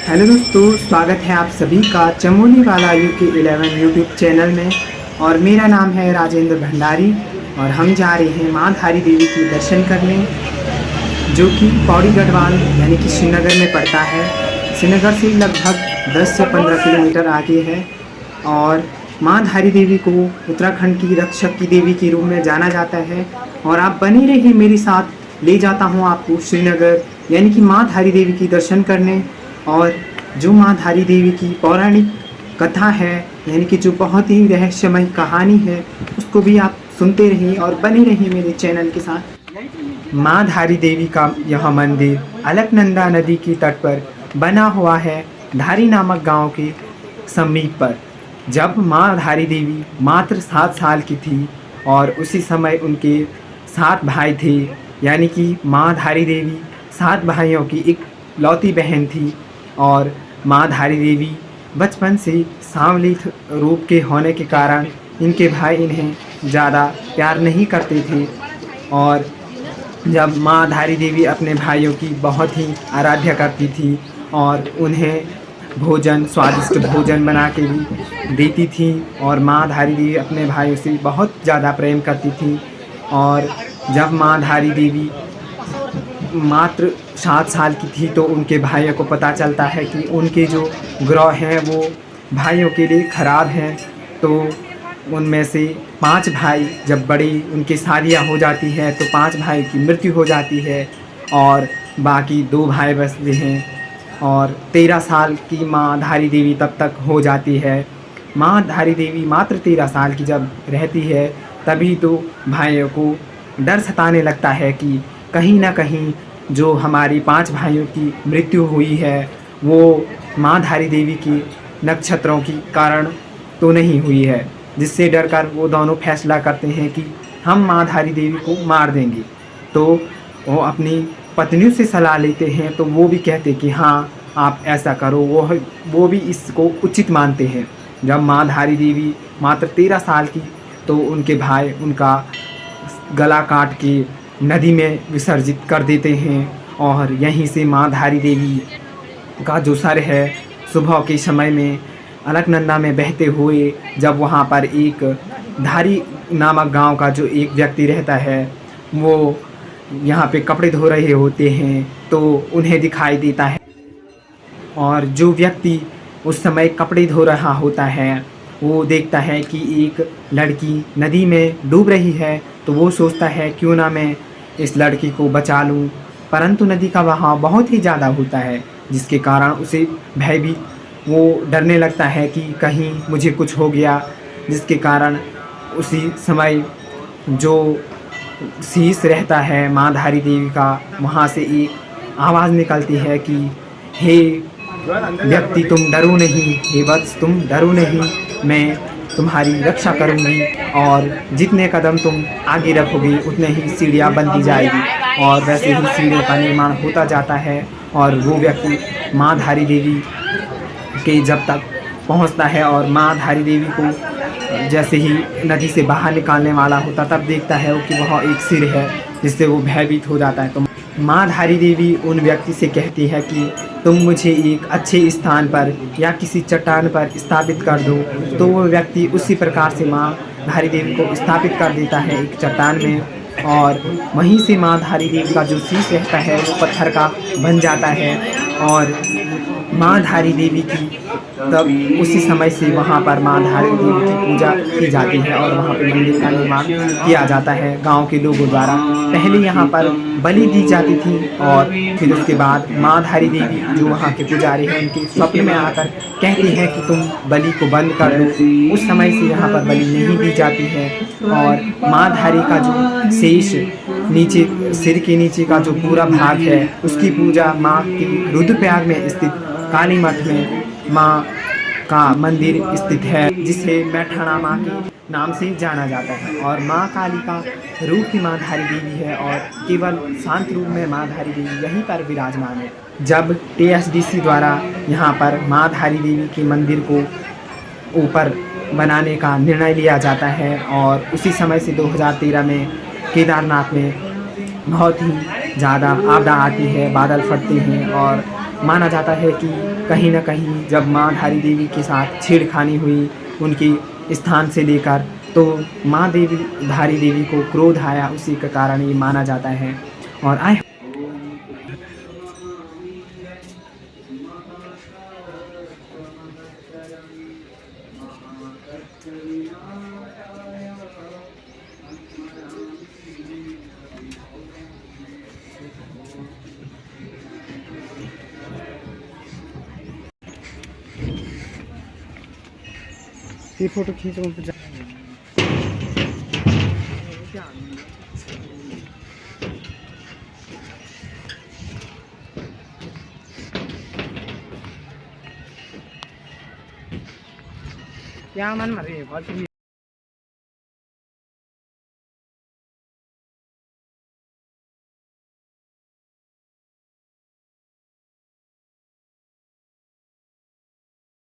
Hello दोस्तों, स्वागत है आप सभी का चमोली वाला UK11 यूट्यूब चैनल में। और मेरा नाम है राजेंद्र भंडारी और हम जा रहे हैं माँ धारी देवी की दर्शन करने, जो कि पौड़ी गढ़वाल यानी कि श्रीनगर में पड़ता है। श्रीनगर से लगभग 10 से 15 किलोमीटर आगे है। और माँ धारी देवी को उत्तराखंड की रक्षक की देवी के रूप में जाना जाता है। और आप बने रहिए मेरे साथ, ले जाता हूँ आपको श्रीनगर यानी कि माँ धारी देवी की दर्शन करने। और जो माँ धारी देवी की पौराणिक कथा है, यानी कि जो बहुत ही रहस्यमय कहानी है, उसको भी आप सुनते रहिए और बने रहिए मेरे चैनल के साथ। माँ धारी देवी का यह मंदिर अलकनंदा नदी की तट पर बना हुआ है, धारी नामक गांव के समीप पर। जब माँ धारी देवी मात्र 7 साल की थी और उसी समय उनके 7 भाई थे, यानी कि माँ धारी देवी 7 भाइयों की एक लौती बहन थी। और माँ धारी देवी बचपन से सांवली रूप के होने के कारण इनके भाई इन्हें ज़्यादा प्यार नहीं करते थे। और जब माँ धारी देवी अपने भाइयों की बहुत ही आराध्या करती थी और उन्हें स्वादिष्ट भोजन बना के भी देती थी। और माँ धारी देवी अपने भाइयों से बहुत ज़्यादा प्रेम करती थी। और जब माँ धारी देवी मात्र 7 साल की थी तो उनके भाइयों को पता चलता है कि उनके जो ग्रह हैं वो भाइयों के लिए ख़राब हैं। तो उनमें से 5 भाई, जब बड़ी उनकी शादियाँ हो जाती हैं तो 5 भाई की मृत्यु हो जाती है और बाकी 2 भाई बचते हैं। और 13 साल की माँ धारी देवी तब तक हो जाती है। माँ धारी देवी मात्र 13 साल की जब रहती है, तभी तो भाइयों को डर सताने लगता है कि कहीं ना कहीं जो हमारी 5 भाइयों की मृत्यु हुई है वो माँ धारी देवी की नक्षत्रों की कारण तो नहीं हुई है। जिससे डरकर वो दोनों फैसला करते हैं कि हम माँ धारी देवी को मार देंगे। तो वो अपनी पत्नियों से सलाह लेते हैं, तो वो भी कहते कि हाँ आप ऐसा करो। वो भी इसको उचित मानते हैं। जब माँ धारी देवी मात्र 13 साल की, तो उनके भाई उनका गला काट के नदी में विसर्जित कर देते हैं। और यहीं से माँ धारी देवी का जो सर है सुबह के समय में अलकनंदा में बहते हुए, जब वहाँ पर एक धारी नामक गांव का जो एक व्यक्ति रहता है, वो यहाँ पे कपड़े धो रहे होते हैं, तो उन्हें दिखाई देता है। और जो व्यक्ति उस समय कपड़े धो रहा होता है वो देखता है कि एक लड़की नदी में डूब रही है। तो वो सोचता है क्यों ना मैं इस लड़की को बचा लूं। परंतु नदी का बहाव बहुत ही ज़्यादा होता है, जिसके कारण उसे भयभीत वो डरने लगता है कि कहीं मुझे कुछ हो गया। जिसके कारण उसी समय जो शीश रहता है माँ धारी देवी का, वहाँ से एक आवाज़ निकलती है कि हे व्यक्ति तुम डरो नहीं, हे वत्स तुम डरो नहीं, मैं तुम्हारी रक्षा करूंगी। और जितने कदम तुम आगे रखोगे उतने ही सीढ़ियाँ बनती जाएगी। और वैसे ही सीढ़ियों का निर्माण होता जाता है। और वो व्यक्ति माँ धारी देवी के जब तक पहुंचता है और माँ धारी देवी को जैसे ही नदी से बाहर निकालने वाला होता, तब देखता है कि वह एक सिर है, जिससे वो भयभीत हो जाता है। तो माँ धारी देवी उन व्यक्ति से कहती है कि तुम मुझे एक अच्छे स्थान पर या किसी चट्टान पर स्थापित कर दो। तो वो व्यक्ति उसी प्रकार से माँ धारी देवी को स्थापित कर देता है एक चट्टान में। और वहीं से माँ धारी देवी का जो शीश रहता है वो पत्थर का बन जाता है। और माँ धारी देवी की तब उसी समय से वहाँ पर माँ धारी देवी की पूजा की जाती है और वहाँ पर मंदिर का निर्माण किया जाता है गांव के लोगों द्वारा। पहले यहाँ पर बलि दी जाती थी और फिर उसके बाद माँ धारी देवी जो वहाँ के पुजारी हैं उनके स्वप्न में आकर कहती हैं कि तुम बलि को बंद कर दो। उस समय से यहाँ पर बलि नहीं दी जाती है। और माँ धारी का जो शेष नीचे सिर के नीचे का जो पूरा भाग है उसकी पूजा माँ की रुद्रप्रयाग में स्थित काली मठ में माँ का मंदिर स्थित है, जिसे मैठाणा माँ के नाम से जाना जाता है। और माँ काली का रूप ही माँ धारी देवी है और केवल शांत रूप में माँ धारी देवी यहीं पर विराजमान है। जब TSDC द्वारा यहाँ पर माँ धारी देवी के मंदिर को ऊपर बनाने का निर्णय लिया जाता है, और उसी समय से 2013 में केदारनाथ में बहुत ही ज़्यादा आपदा आती है, बादल फटते हैं और माना जाता है कि कहीं न कहीं जब माँ धारी देवी के साथ छेड़खानी हुई उनके स्थान से लेकर, तो माँ देवी धारी देवी को क्रोध आया, उसी के कारण ये माना जाता है। और आए ये फोटो खींचो जा क्या मन मरे बहुत